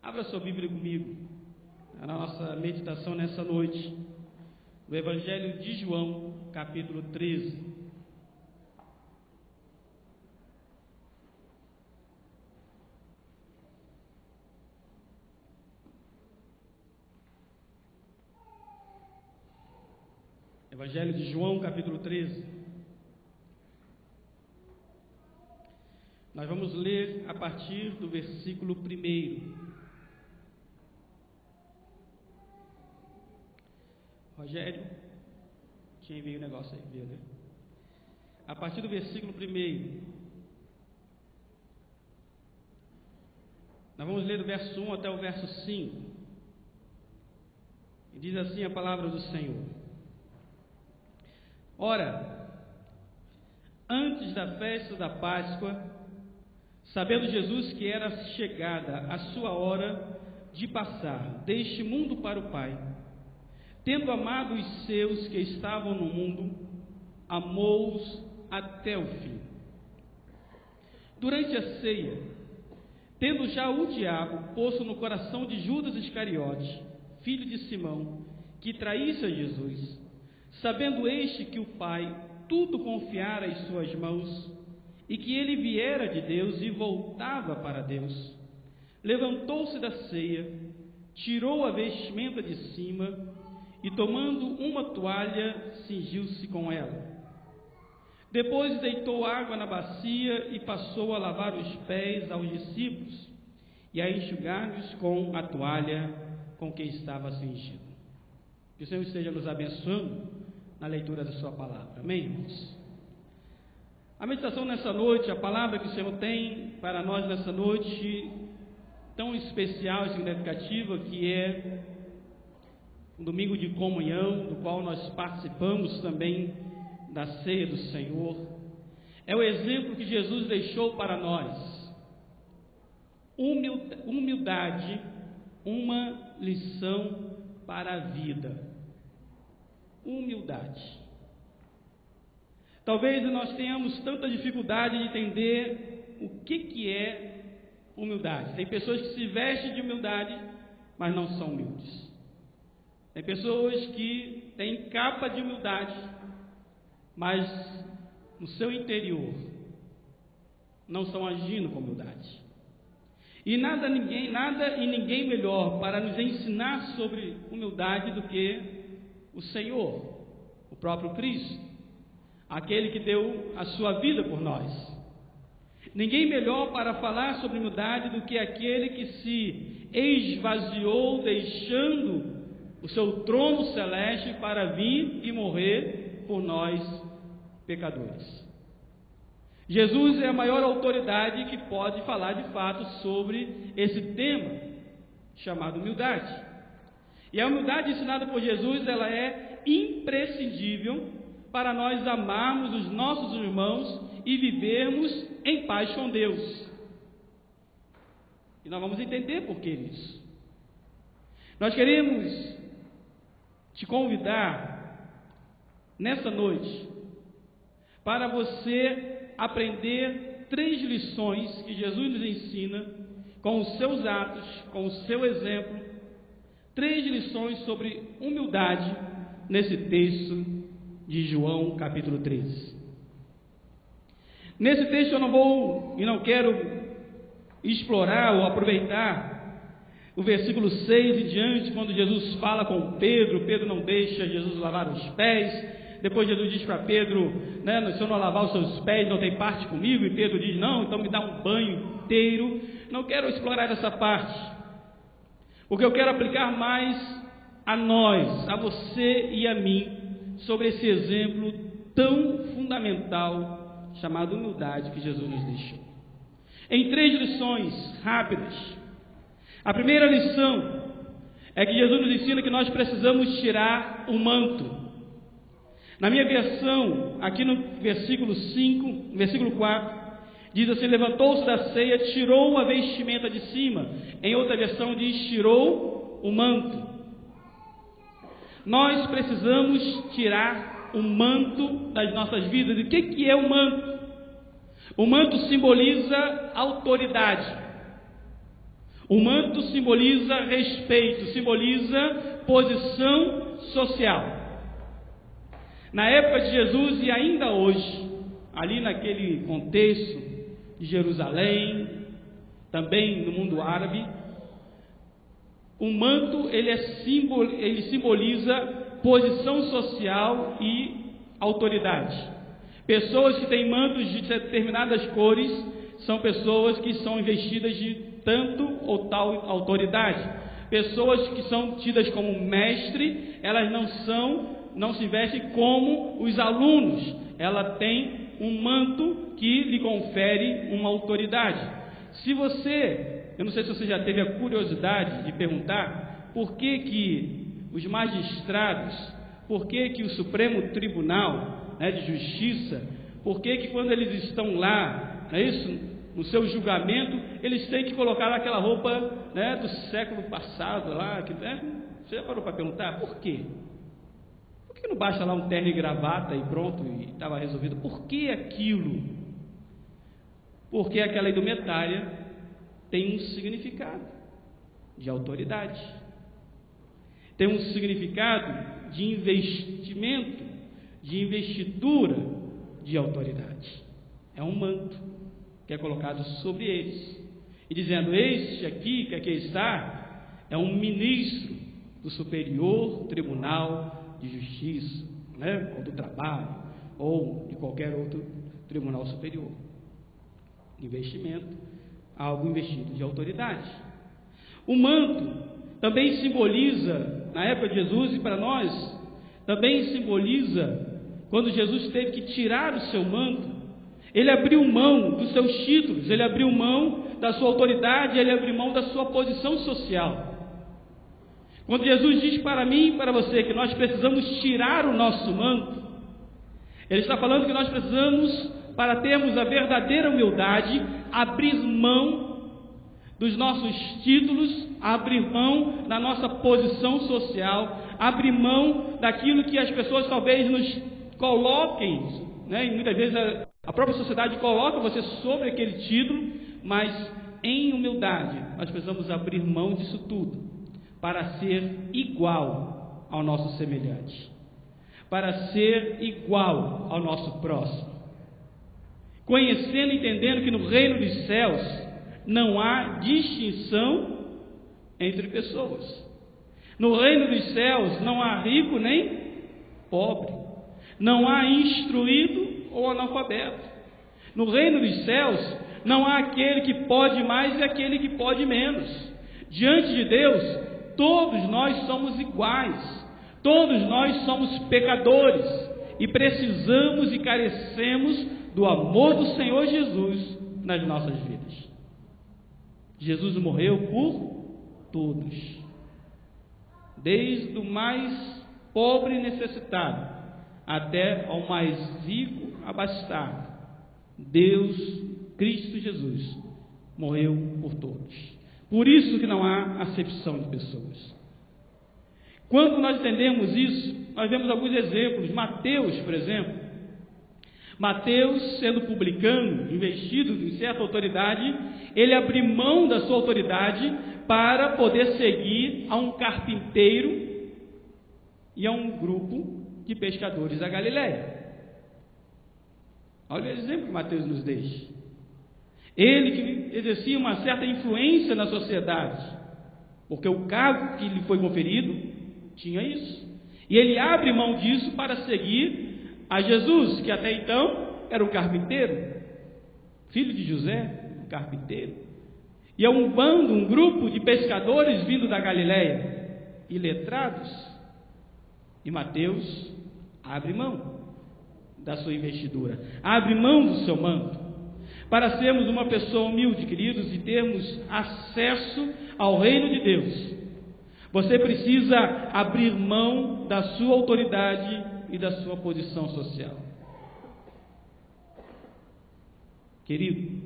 Abra sua Bíblia comigo, na nossa meditação nessa noite, o Evangelho de João, capítulo 13. Evangelho de João, capítulo 13. Nós vamos ler a partir do versículo 1. Rogério, tinha enviado o negócio aí, viu, né? A partir do versículo 1. Nós vamos ler do verso 1 até o verso 5. E diz assim a palavra do Senhor. Ora, antes da festa da Páscoa, sabendo Jesus que era chegada a sua hora de passar deste mundo para o Pai, tendo amado os seus que estavam no mundo, amou-os até o fim. Durante a ceia, tendo já o diabo posto no coração de Judas Iscariote, filho de Simão, que traísse a Jesus, sabendo este que o Pai tudo confiara em suas mãos, e que ele viera de Deus e voltava para Deus, levantou-se da ceia, tirou a vestimenta de cima, e tomando uma toalha, cingiu-se com ela. Depois deitou água na bacia e passou a lavar os pés aos discípulos e a enxugar-lhes com a toalha com que estava cingido. Que o Senhor esteja nos abençoando na leitura da sua palavra. Amém, irmãos? A meditação nessa noite, a palavra que o Senhor tem para nós nessa noite, tão especial e significativa, que é um domingo de comunhão, do qual nós participamos também da ceia do Senhor, é o exemplo que Jesus deixou para nós. Humildade, uma lição para a vida. Humildade. Talvez nós tenhamos tanta dificuldade de entender o que é humildade. Tem pessoas que se vestem de humildade, mas não são humildes. Tem pessoas que têm capa de humildade, mas no seu interior não estão agindo com humildade. E nada e ninguém melhor para nos ensinar sobre humildade do que o Senhor, o próprio Cristo, aquele que deu a sua vida por nós. Ninguém melhor para falar sobre humildade do que aquele que se esvaziou, deixando o seu trono celeste para vir e morrer por nós, pecadores. Jesus é a maior autoridade que pode falar de fato sobre esse tema, chamado humildade. E a humildade ensinada por Jesus, ela é imprescindível para nós amarmos os nossos irmãos e vivermos em paz com Deus. E nós vamos entender por que isso. Nós queremos te convidar nessa noite para você aprender 3 lições que Jesus nos ensina com os seus atos, com o seu exemplo, 3 lições sobre humildade nesse texto de João capítulo 13. Nesse texto eu não quero explorar ou aproveitar o versículo 6 e diante, quando Jesus fala com Pedro, Pedro não deixa Jesus lavar os pés. Depois Jesus diz para Pedro, se eu não lavar os seus pés, não tem parte comigo. E Pedro diz, não, então me dá um banho inteiro. Não quero explorar essa parte. O que eu quero aplicar mais a nós, a você e a mim, sobre esse exemplo tão fundamental, chamado humildade, que Jesus nos deixou. Em 3 lições rápidas. A primeira lição é que Jesus nos ensina que nós precisamos tirar o manto. Na minha versão, aqui no versículo 5, versículo 4, diz assim: levantou-se da ceia, tirou a vestimenta de cima. Em outra versão diz: tirou o manto. Nós precisamos tirar o manto das nossas vidas. E o que é o manto? O manto simboliza autoridade. O manto simboliza respeito, simboliza posição social. Na época de Jesus e ainda hoje, ali naquele contexto de Jerusalém, também no mundo árabe, o manto ele simboliza posição social e autoridade. Pessoas que têm mantos de determinadas cores são pessoas que são investidas de tanto ou tal autoridade. Pessoas que são tidas como mestre, elas não se vestem como os alunos. Ela tem um manto que lhe confere uma autoridade. Eu não sei se você já teve a curiosidade de perguntar por que os magistrados, por que o Supremo Tribunal, né, de Justiça, por que quando eles estão lá, não é isso? No seu julgamento, eles têm que colocar aquela roupa, né, do século passado lá, você já parou para perguntar por quê? Por que não baixa lá um terno e gravata e pronto, e estava resolvido? Por que aquilo? Porque aquela indumentária tem um significado de autoridade, tem um significado de investimento, de investidura de autoridade. É um manto que é colocado sobre eles, e dizendo: este aqui, que aqui está, é um ministro do Superior Tribunal de Justiça, né? Ou do Trabalho, ou de qualquer outro tribunal superior. Investimento, algo investido de autoridade. O manto também simboliza, na época de Jesus e para nós, também simboliza, quando Jesus teve que tirar o seu manto, ele abriu mão dos seus títulos, ele abriu mão da sua autoridade, ele abriu mão da sua posição social. Quando Jesus diz para mim e para você que nós precisamos tirar o nosso manto, ele está falando que nós precisamos, para termos a verdadeira humildade, abrir mão dos nossos títulos, abrir mão da nossa posição social, abrir mão daquilo que as pessoas talvez nos coloquem, né? E muitas vezes a própria sociedade coloca você sobre aquele título, mas em humildade nós precisamos abrir mão disso tudo para ser igual ao nosso semelhante, para ser igual ao nosso próximo, conhecendo e entendendo que no reino dos céus não há distinção entre pessoas. No reino dos céus não há rico nem pobre, não há instruído ou analfabeto. No reino dos céus não há aquele que pode mais e aquele que pode menos. Diante de Deus, todos nós somos iguais, todos nós somos pecadores e precisamos e carecemos do amor do Senhor Jesus nas nossas vidas. Jesus morreu por todos, desde o mais pobre e necessitado até ao mais rico abastado. Deus, Cristo Jesus, morreu por todos. Por isso que não há acepção de pessoas. Quando nós entendemos isso, nós vemos alguns exemplos. Mateus, por exemplo, Mateus, sendo publicano, investido em certa autoridade, ele abriu mão da sua autoridade para poder seguir a um carpinteiro e a um grupo de pescadores da Galileia. Olha o exemplo que Mateus nos deixa. Ele que exercia uma certa influência na sociedade, porque o cargo que lhe foi conferido tinha isso, e ele abre mão disso para seguir a Jesus, que até então era um carpinteiro, filho de José, um carpinteiro, e é um bando, um grupo de pescadores vindo da Galileia, iletrados, e Mateus abre mão da sua investidura, abre mão do seu manto, para sermos uma pessoa humilde, queridos, e termos acesso ao reino de Deus. Você precisa abrir mão da sua autoridade e da sua posição social. Querido,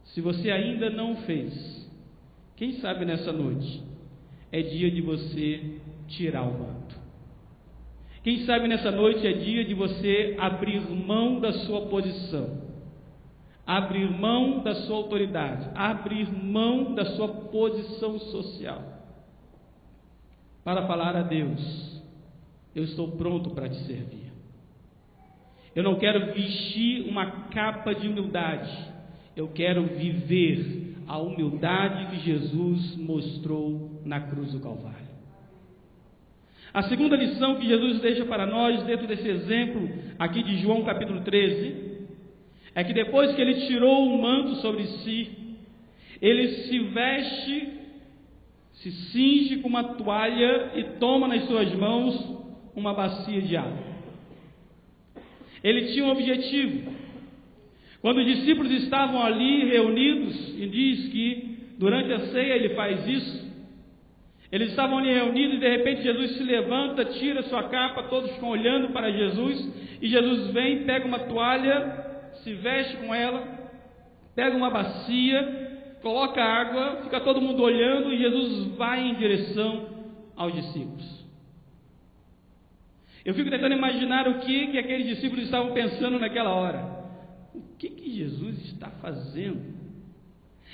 se você ainda não fez, quem sabe nessa noite é dia de você tirar o manto. Quem sabe nessa noite é dia de você abrir mão da sua posição, abrir mão da sua autoridade, abrir mão da sua posição social, para falar a Deus: eu estou pronto para te servir. Eu não quero vestir uma capa de humildade, eu quero viver a humildade que Jesus mostrou na cruz do Calvário. A segunda lição que Jesus deixa para nós, dentro desse exemplo aqui de João capítulo 13, é que depois que ele tirou o manto sobre si, ele se veste, se cinge com uma toalha e toma nas suas mãos uma bacia de água. Ele tinha um objetivo. Quando os discípulos estavam ali reunidos, e diz que durante a ceia ele faz isso, eles estavam ali reunidos e de repente Jesus se levanta, tira sua capa, todos ficam olhando para Jesus, e Jesus vem, pega uma toalha, se veste com ela, pega uma bacia, coloca água, fica todo mundo olhando, e Jesus vai em direção aos discípulos. Eu fico tentando imaginar o que aqueles discípulos estavam pensando naquela hora. O que Jesus está fazendo?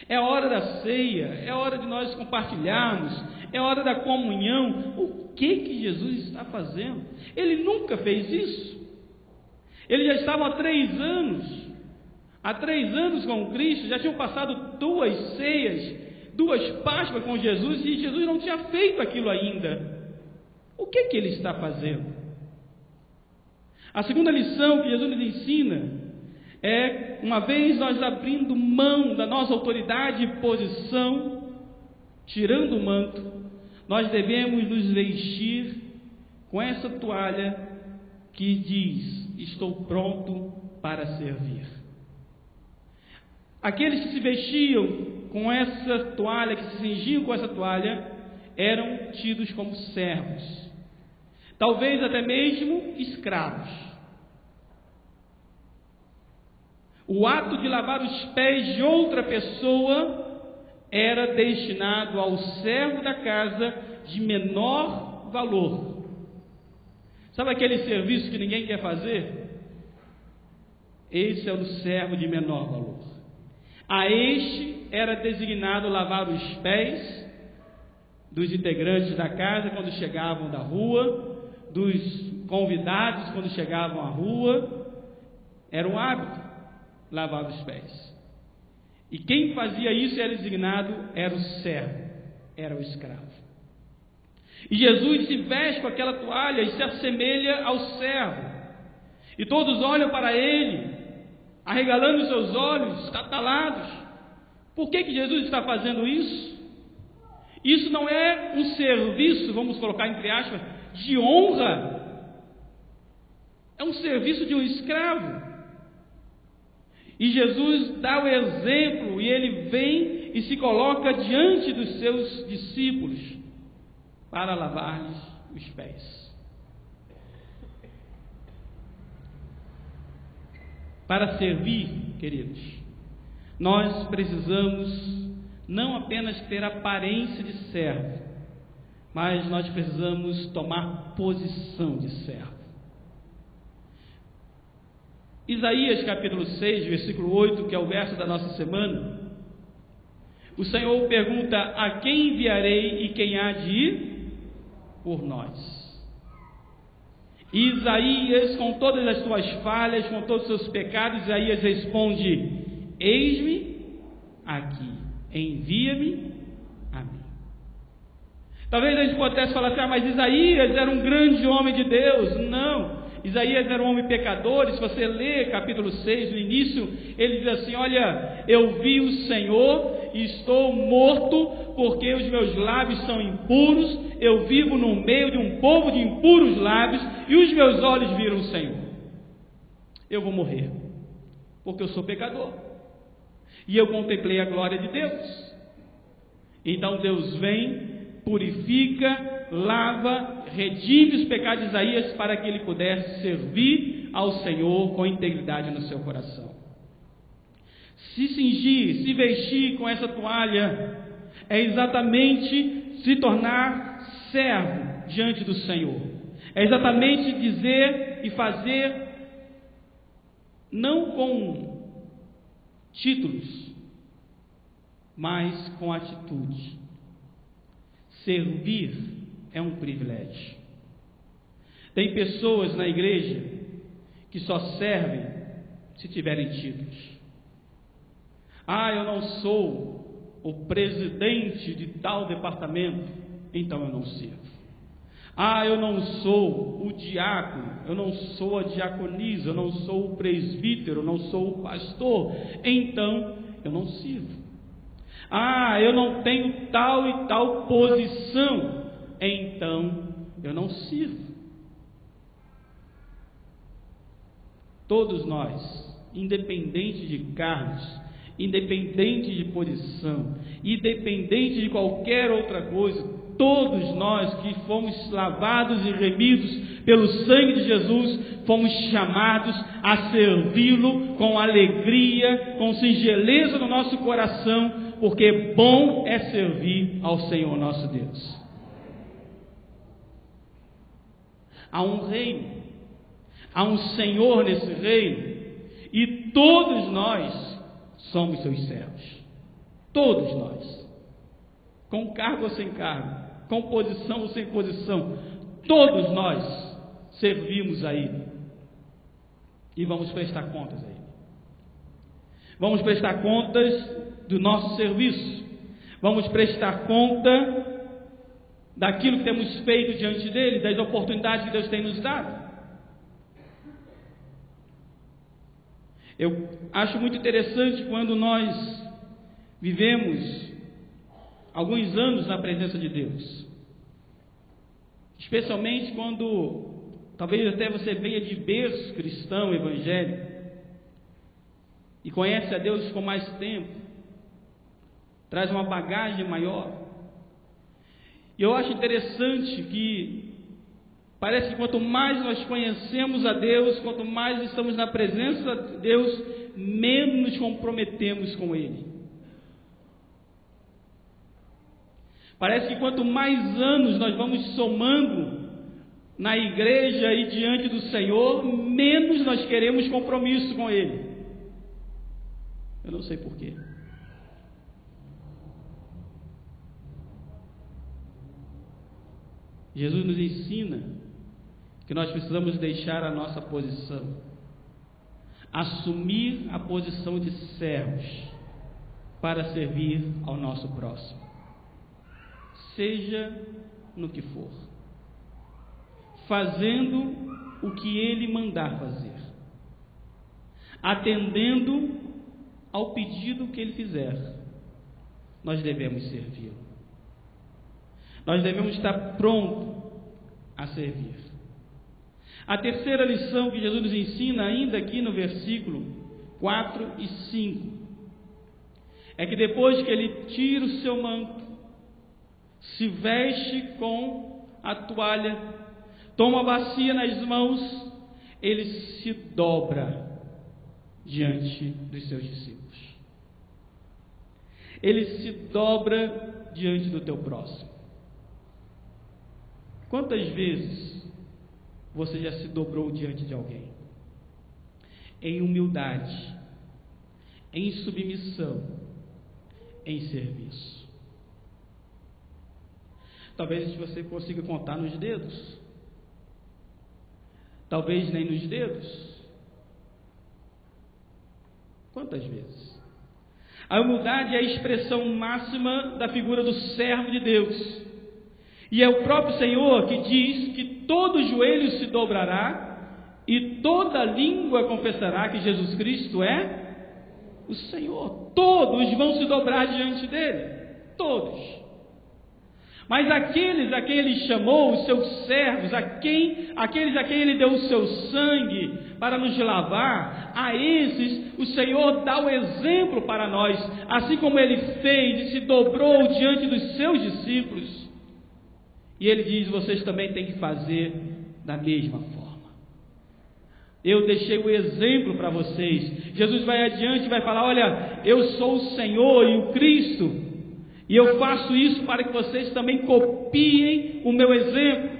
É a hora da ceia, é a hora de nós compartilharmos, é a hora da comunhão. O que Jesus está fazendo? Ele nunca fez isso. Eles já estavam há 3 anos. Há 3 anos com Cristo, já tinham passado 2 ceias, 2 Páscoas com Jesus, e Jesus não tinha feito aquilo ainda. O que ele está fazendo? A segunda lição que Jesus nos ensina é, uma vez nós abrindo mão da nossa autoridade e posição, tirando o manto, nós devemos nos vestir com essa toalha que diz: estou pronto para servir. Aqueles que se vestiam com essa toalha, que se cingiam com essa toalha, eram tidos como servos, talvez até mesmo escravos. O ato de lavar os pés de outra pessoa era destinado ao servo da casa de menor valor. Sabe aquele serviço que ninguém quer fazer? Esse é o servo de menor valor. A este era designado lavar os pés dos integrantes da casa quando chegavam da rua, dos convidados quando chegavam à rua. Era um hábito lavar os pés. E quem fazia isso era designado, era o servo, era o escravo. E Jesus se veste com aquela toalha e se assemelha ao servo. E todos olham para ele, arregalando os seus olhos, estatalados. Por que Jesus está fazendo isso? Isso não é um serviço, vamos colocar entre aspas, de honra. É um serviço de um escravo. E Jesus dá o exemplo, e ele vem e se coloca diante dos seus discípulos para lavar-lhes os pés. Para servir, queridos, nós precisamos não apenas ter aparência de servo, mas nós precisamos tomar posição de servo. Isaías capítulo 6, versículo 8, que é o verso da nossa semana, o Senhor pergunta: a quem enviarei e quem há de ir por nós? E Isaías, com todas as suas falhas, com todos os seus pecados, Isaías responde: eis-me aqui, envia-me a mim. Talvez a gente pudesse falar assim: mas Isaías era um grande homem de Deus. Não, Isaías era um homem pecador. Se você lê capítulo 6, no início, ele diz assim: olha, eu vi o Senhor e estou morto, porque os meus lábios são impuros, eu vivo no meio de um povo de impuros lábios, e os meus olhos viram o Senhor. Eu vou morrer, porque eu sou pecador, e eu contemplei a glória de Deus. Então Deus vem, purifica, lava, redime os pecados de Isaías, para que ele pudesse servir ao Senhor com integridade no seu coração. Se cingir, se vestir com essa toalha, é exatamente se tornar servo diante do Senhor. É exatamente dizer e fazer, não com títulos, mas com atitude. Servir é um privilégio. Tem pessoas na igreja que só servem se tiverem títulos. Eu não sou o presidente de tal departamento, então eu não sirvo. Eu não sou o diácono, eu não sou a diaconisa, eu não sou o presbítero, eu não sou o pastor, então eu não sirvo. Eu não tenho tal e tal posição, então eu não sirvo. Todos nós, independente de cargos, independente de posição, independente de qualquer outra coisa, todos nós que fomos lavados e remidos pelo sangue de Jesus, fomos chamados a servi-lo com alegria, com singeleza no nosso coração, porque bom é servir ao Senhor nosso Deus. Há um reino, há um Senhor nesse reino, e todos nós somos seus servos. Todos nós, com cargo ou sem cargo, com posição ou sem posição, todos nós servimos a Ele e vamos prestar contas a Ele. Vamos prestar contas do nosso serviço, vamos prestar conta daquilo que temos feito diante dEle, das oportunidades que Deus tem nos dado. Eu acho muito interessante quando nós vivemos alguns anos na presença de Deus, especialmente quando talvez até você venha de berço cristão, evangélico, e conhece a Deus com mais tempo, traz uma bagagem maior. E eu acho interessante que parece que quanto mais nós conhecemos a Deus, quanto mais estamos na presença de Deus, menos nos comprometemos com Ele. Parece que quanto mais anos nós vamos somando na igreja e diante do Senhor, menos nós queremos compromisso com Ele. Eu não sei porquê. Jesus nos ensina que nós precisamos deixar a nossa posição, assumir a posição de servos para servir ao nosso próximo, seja no que for, fazendo o que Ele mandar fazer, atendendo ao pedido que Ele fizer, nós devemos servi-lo. Nós devemos estar prontos a servir. A terceira lição que Jesus nos ensina, ainda aqui no versículo 4 e 5, é que depois que Ele tira o seu manto, se veste com a toalha, toma a bacia nas mãos, Ele se dobra diante dos seus discípulos. Ele se dobra diante do teu próximo. Quantas vezes você já se dobrou diante de alguém? Em humildade, em submissão, em serviço. Talvez você consiga contar nos dedos, talvez nem nos dedos. Quantas vezes? A humildade é a expressão máxima da figura do servo de Deus. E é o próprio Senhor que diz que todo joelho se dobrará e toda língua confessará que Jesus Cristo é o Senhor. Todos vão se dobrar diante dele, todos. Mas aqueles a quem Ele chamou, os seus servos, aqueles a quem Ele deu o seu sangue para nos lavar, a esses o Senhor dá o exemplo para nós, assim como Ele fez e se dobrou diante dos seus discípulos. E Ele diz, vocês também têm que fazer da mesma forma. Eu deixei o exemplo para vocês. Jesus vai adiante e vai falar, olha, eu sou o Senhor e o Cristo, e eu faço isso para que vocês também copiem o meu exemplo.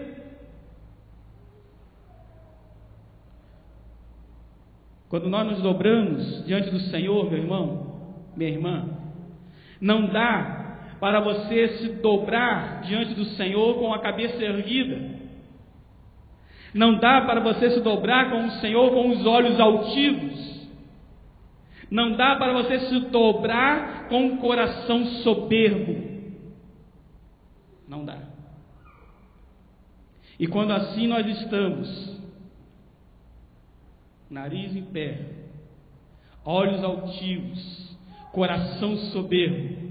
Quando nós nos dobramos diante do Senhor, meu irmão, minha irmã, não dá para você se dobrar diante do Senhor com a cabeça erguida. Não dá para você se dobrar com o Senhor com os olhos altivos. Não dá para você se dobrar com o coração soberbo. Não dá. E quando assim nós estamos, nariz em pé, olhos altivos, coração soberbo,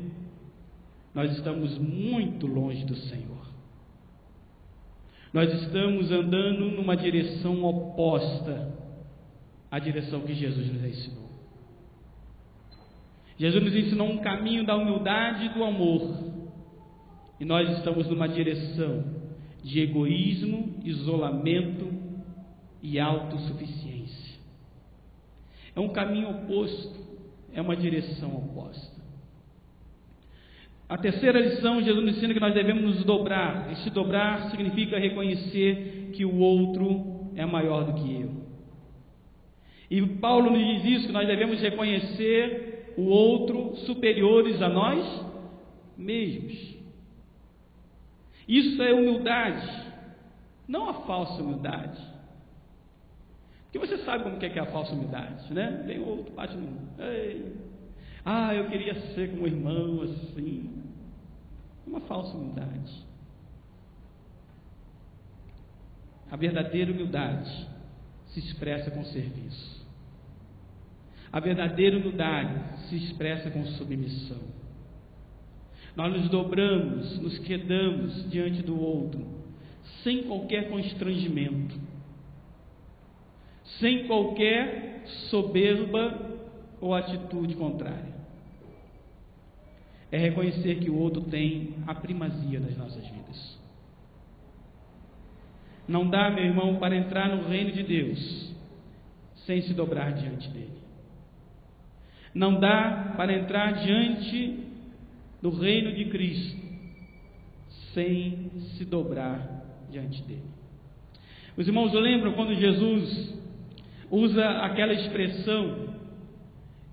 nós estamos muito longe do Senhor. Nós estamos andando numa direção oposta à direção que Jesus nos ensinou. Jesus nos ensinou um caminho da humildade e do amor. E nós estamos numa direção de egoísmo, isolamento e autossuficiência. É um caminho oposto, é uma direção oposta. A terceira lição, Jesus nos ensina que nós devemos nos dobrar. E se dobrar significa reconhecer que o outro é maior do que eu. E Paulo nos diz isso, que nós devemos reconhecer o outro superiores a nós mesmos. Isso é humildade, não a falsa humildade. Porque você sabe como que é a falsa humildade, né? Vem o outro, bate no... eu queria ser como um irmão assim. Uma falsa humildade. A verdadeira humildade se expressa com serviço. A verdadeira humildade se expressa com submissão. Nós nos dobramos, nos quedamos diante do outro, sem qualquer constrangimento, sem qualquer soberba ou atitude contrária. É reconhecer que o outro tem a primazia das nossas vidas. Não dá, meu irmão, para entrar no reino de Deus sem se dobrar diante dele. Não dá para entrar diante do reino de Cristo sem se dobrar diante dele. Os irmãos lembram quando Jesus usa aquela expressão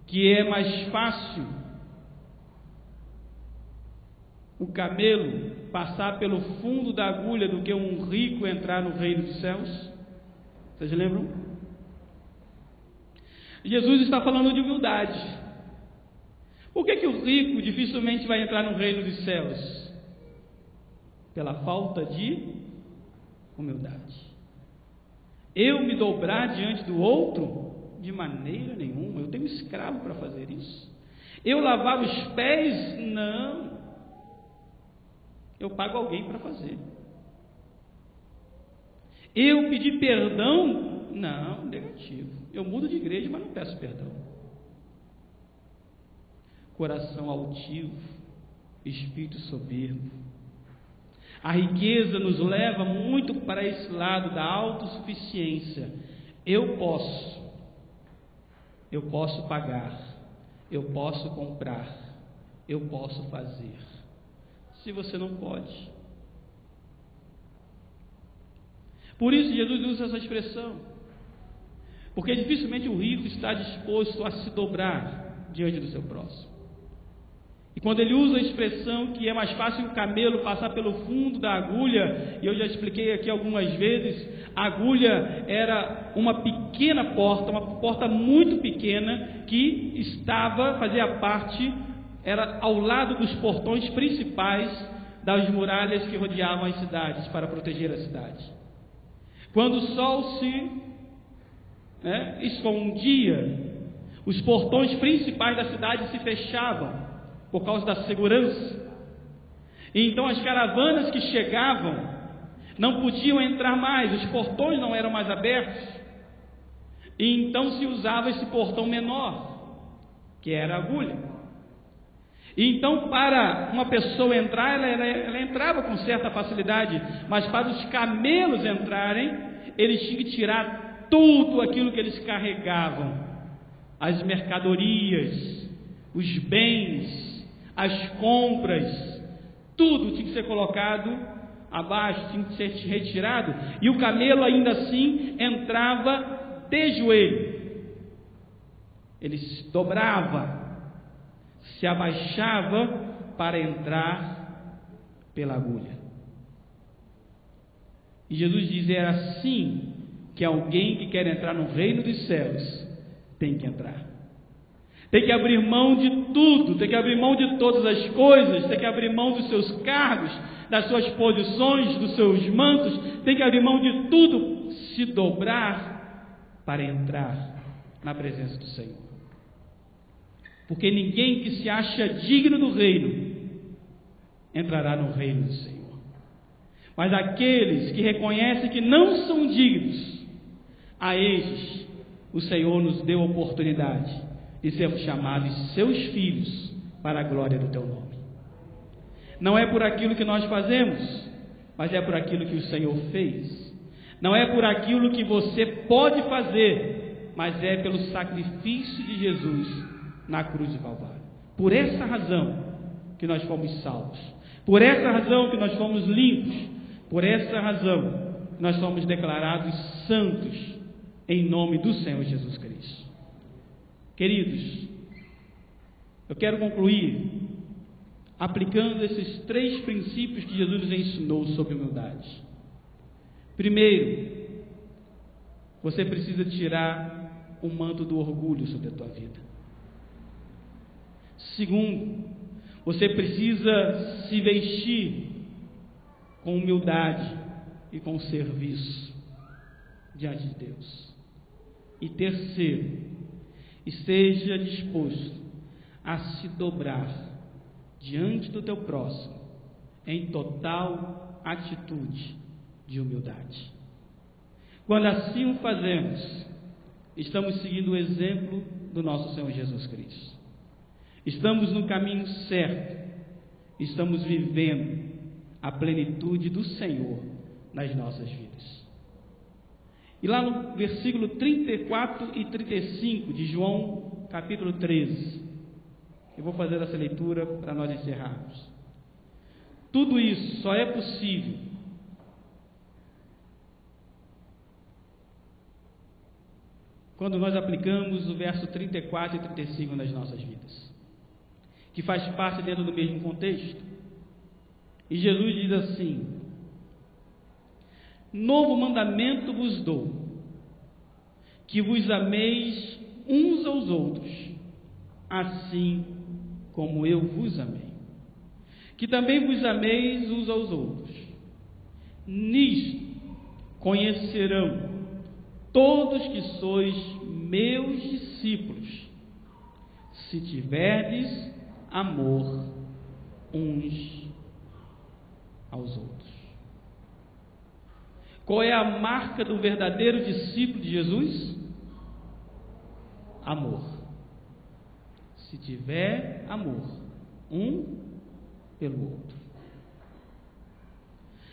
que é mais fácil o camelo passar pelo fundo da agulha do que um rico entrar no reino dos céus? Vocês lembram? Jesus está falando de humildade. Por que o rico dificilmente vai entrar no reino dos céus? Pela falta de humildade. Eu me dobrar diante do outro? De maneira nenhuma. Eu tenho escravo para fazer isso. Eu lavar os pés? Não. Eu pago alguém para fazer. Eu pedir perdão? Não, negativo. Eu mudo de igreja, mas não peço perdão. Coração altivo, espírito soberbo. A riqueza nos leva muito para esse lado da autossuficiência. Eu posso pagar, eu posso comprar, eu posso fazer. Se você não pode. Por isso Jesus usa essa expressão, porque dificilmente o rico está disposto a se dobrar diante do seu próximo. E quando ele usa a expressão que é mais fácil o camelo passar pelo fundo da agulha, e eu já expliquei aqui algumas vezes, a agulha era uma pequena porta, uma porta muito pequena, que fazia parte, era ao lado dos portões principais das muralhas que rodeavam as cidades, para proteger a cidade. Quando o sol se escondia, os portões principais da cidade se fechavam, por causa da segurança. E então as caravanas que chegavam não podiam entrar mais, os portões não eram mais abertos, e então se usava esse portão menor, que era a agulha. E então para uma pessoa entrar, ela entrava com certa facilidade, mas para os camelos entrarem, eles tinham que tirar tudo aquilo que eles carregavam, as mercadorias, os bens, as compras, tudo tinha que ser colocado abaixo, tinha que ser retirado, e o camelo ainda assim entrava de joelho, ele se dobrava, se abaixava para entrar pela agulha. E Jesus diz: é assim que alguém que quer entrar no reino dos céus tem que entrar. Tem que abrir mão de tudo, tem que abrir mão de todas as coisas, tem que abrir mão dos seus cargos, das suas posições, dos seus mantos, tem que abrir mão de tudo, se dobrar para entrar na presença do Senhor. Porque ninguém que se acha digno do reino entrará no reino do Senhor. Mas aqueles que reconhecem que não são dignos, a estes o Senhor nos deu a oportunidade de sermos chamados seus filhos para a glória do teu nome. Não é por aquilo que nós fazemos, mas é por aquilo que o Senhor fez. Não é por aquilo que você pode fazer, mas é pelo sacrifício de Jesus na cruz de Calvário. Por essa razão que nós fomos salvos, por essa razão que nós fomos limpos, por essa razão que nós fomos declarados santos em nome do Senhor Jesus Cristo. Queridos, eu quero concluir aplicando esses 3 princípios que Jesus nos ensinou sobre humildade. Primeiro, você precisa tirar o manto do orgulho sobre a tua vida. Segundo, você precisa se vestir com humildade e com serviço diante de Deus. E terceiro, esteja disposto a se dobrar diante do teu próximo em total atitude de humildade. Quando assim o fazemos, estamos seguindo o exemplo do nosso Senhor Jesus Cristo. Estamos no caminho certo, estamos vivendo a plenitude do Senhor nas nossas vidas. E lá no versículo 34 e 35 de João, capítulo 13, eu vou fazer essa leitura para nós encerrarmos. Tudo isso só é possível quando nós aplicamos o verso 34 e 35 nas nossas vidas, que faz parte dentro do mesmo contexto. E Jesus diz assim: novo mandamento vos dou, que vos ameis uns aos outros, assim como eu vos amei. Que também vos ameis uns aos outros. Nisto conhecerão todos que sois meus discípulos, se tiverdes amor uns aos outros. Qual é a marca do verdadeiro discípulo de Jesus? Amor. Se tiver amor, um pelo outro.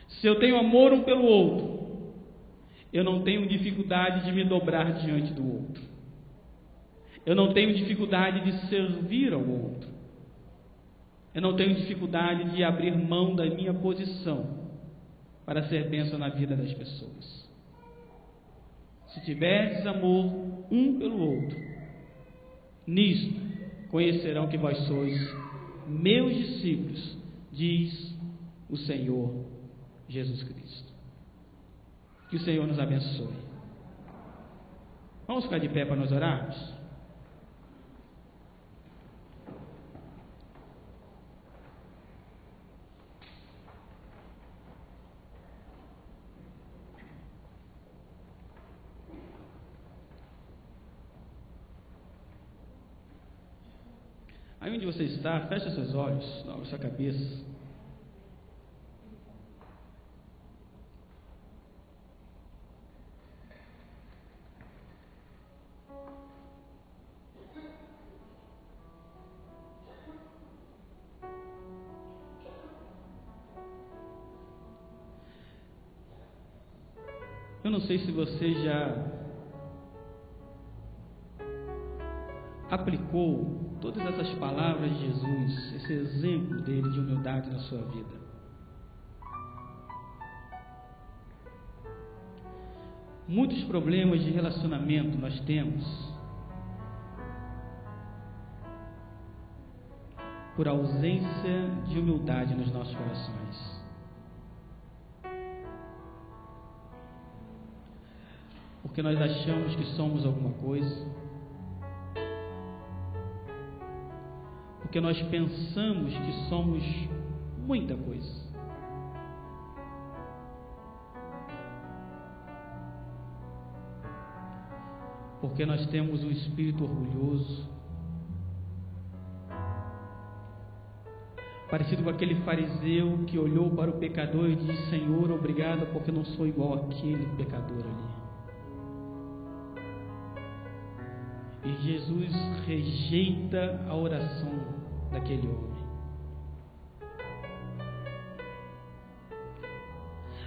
Se eu tenho amor um pelo outro, eu não tenho dificuldade de me dobrar diante do outro. Eu não tenho dificuldade de servir ao outro. Eu não tenho dificuldade de abrir mão da minha posição para ser bênção na vida das pessoas. Se tiverdes amor um pelo outro, nisto conhecerão que vós sois meus discípulos, diz o Senhor Jesus Cristo. Que o Senhor nos abençoe. Vamos ficar de pé para nós orarmos? Aí onde você está, feche seus olhos, abra sua cabeça. Eu não sei se você já aplicou todas essas palavras de Jesus, esse exemplo dele de humildade na sua vida. Muitos problemas de relacionamento nós temos por ausência de humildade nos nossos corações. Porque nós achamos que somos alguma coisa. Porque nós pensamos que somos muita coisa. Porque nós temos um espírito orgulhoso, parecido com aquele fariseu que olhou para o pecador e disse: Senhor, obrigado, porque não sou igual àquele pecador ali. E Jesus rejeita a oração daquele homem.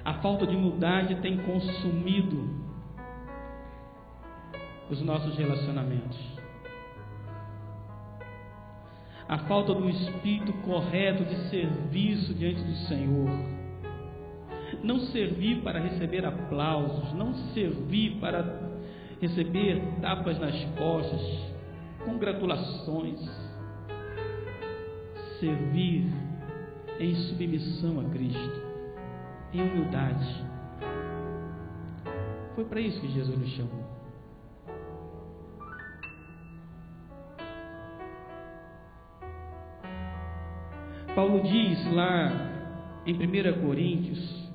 A falta de humildade tem consumido os nossos relacionamentos. A falta do espírito correto de serviço diante do Senhor. Não servir para receber aplausos, não servir para receber tapas nas costas, congratulações. Servir em submissão a Cristo, em humildade. Foi para isso que Jesus nos chamou. Paulo diz lá em 1 Coríntios,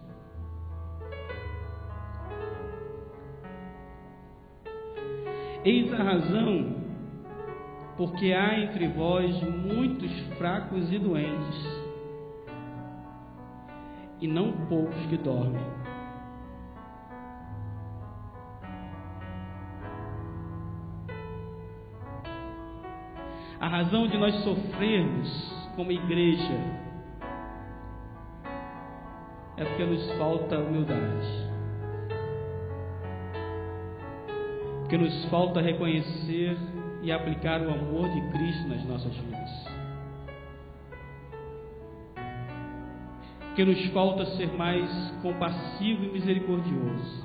eis a razão, porque há entre vós muitos fracos e doentes, e não poucos que dormem. A razão de nós sofrermos como igreja é porque nos falta humildade, porque nos falta reconhecer e aplicar o amor de Cristo nas nossas vidas, porque nos falta ser mais compassivo e misericordioso.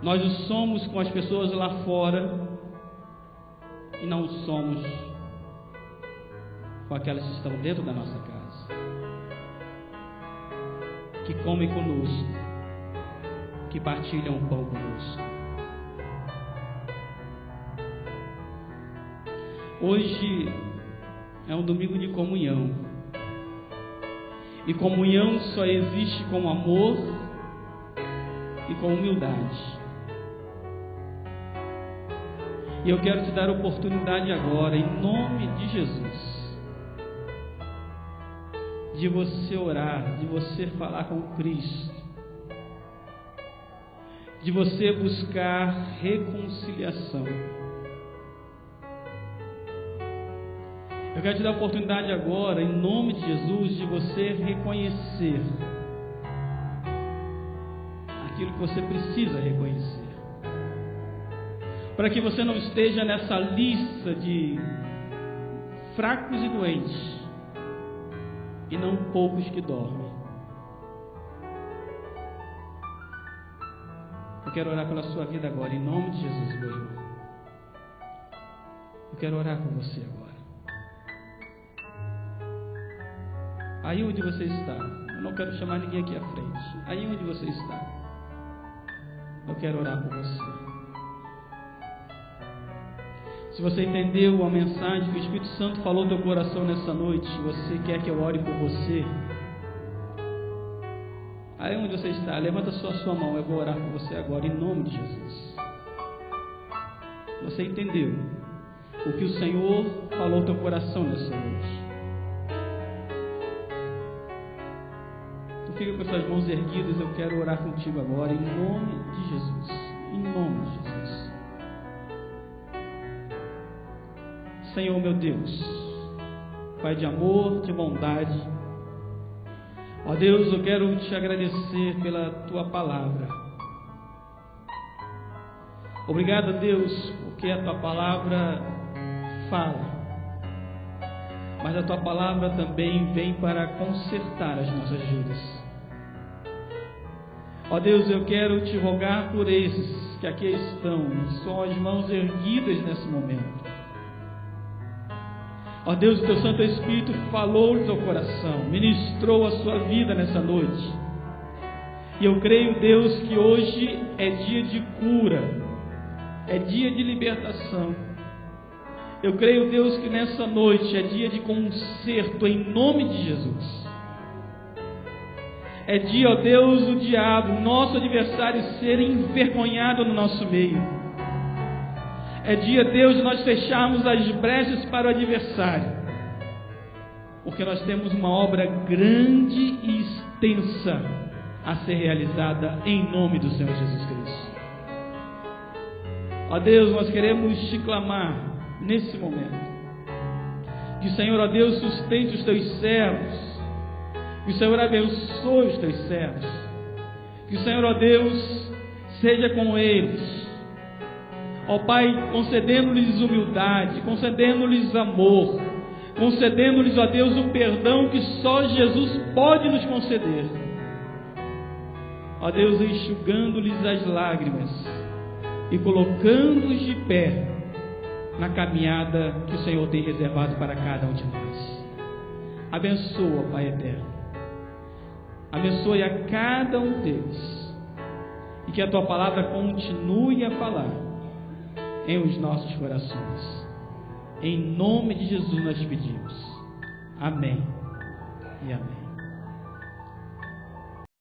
Nós o somos com as pessoas lá fora e não somos com aquelas que estão dentro da nossa casa, que comem conosco, que partilham o pão conosco. Hoje é um domingo de comunhão, e comunhão só existe com amor e com humildade. E eu quero te dar a oportunidade agora, em nome de Jesus, de você orar, de você falar com Cristo, de você buscar reconciliação. Eu quero te dar a oportunidade agora, em nome de Jesus, de você reconhecer aquilo que você precisa reconhecer, para que você não esteja nessa lista de fracos e doentes, e não poucos que dormem. Eu quero orar pela sua vida agora, em nome de Jesus, meu irmão. Eu quero orar com você agora. Aí onde você está, eu não quero chamar ninguém aqui à frente. Aí onde você está, eu quero orar por você. Se você entendeu a mensagem que o Espírito Santo falou no teu coração nessa noite, você quer que eu ore por você, aí onde você está, levanta só a sua mão, eu vou orar por você agora, em nome de Jesus. Você entendeu o que o Senhor falou no teu coração nessa noite? Tu fica com as suas mãos erguidas, eu quero orar contigo agora, em nome de Jesus. Em nome de Jesus. Senhor meu Deus, Pai de amor, de bondade, ó Deus, eu quero te agradecer pela tua palavra. Obrigado, Deus, porque a tua palavra fala, mas a tua palavra também vem para consertar as nossas vidas. Ó Deus, eu quero te rogar por esses que aqui estão, com as mãos erguidas nesse momento, Ó Deus, o Teu Santo Espírito falou-lhes ao coração, ministrou a sua vida nessa noite. E eu creio, Deus, que hoje é dia de cura, é dia de libertação. Eu creio, Deus, que nessa noite é dia de conserto em nome de Jesus. É dia, ó Deus, o diabo, nosso adversário, ser envergonhado no nosso meio. É dia, Deus, de nós fecharmos as brechas para o adversário, porque nós temos uma obra grande e extensa a ser realizada em nome do Senhor Jesus Cristo. Ó Deus, nós queremos te clamar nesse momento, que o Senhor, ó Deus, sustente os teus servos, que o Senhor abençoe os teus servos, que o Senhor, ó Deus, seja com eles. Ó Pai, concedendo-lhes humildade, concedendo-lhes amor, concedendo-lhes, ó Deus, o perdão que só Jesus pode nos conceder. Ó Deus, enxugando-lhes as lágrimas e colocando-os de pé na caminhada que o Senhor tem reservado para cada um de nós. Abençoa, Pai eterno. Abençoe a cada um deles e que a Tua palavra continue a falar em os nossos corações. Em nome de Jesus nós pedimos. Amém e amém.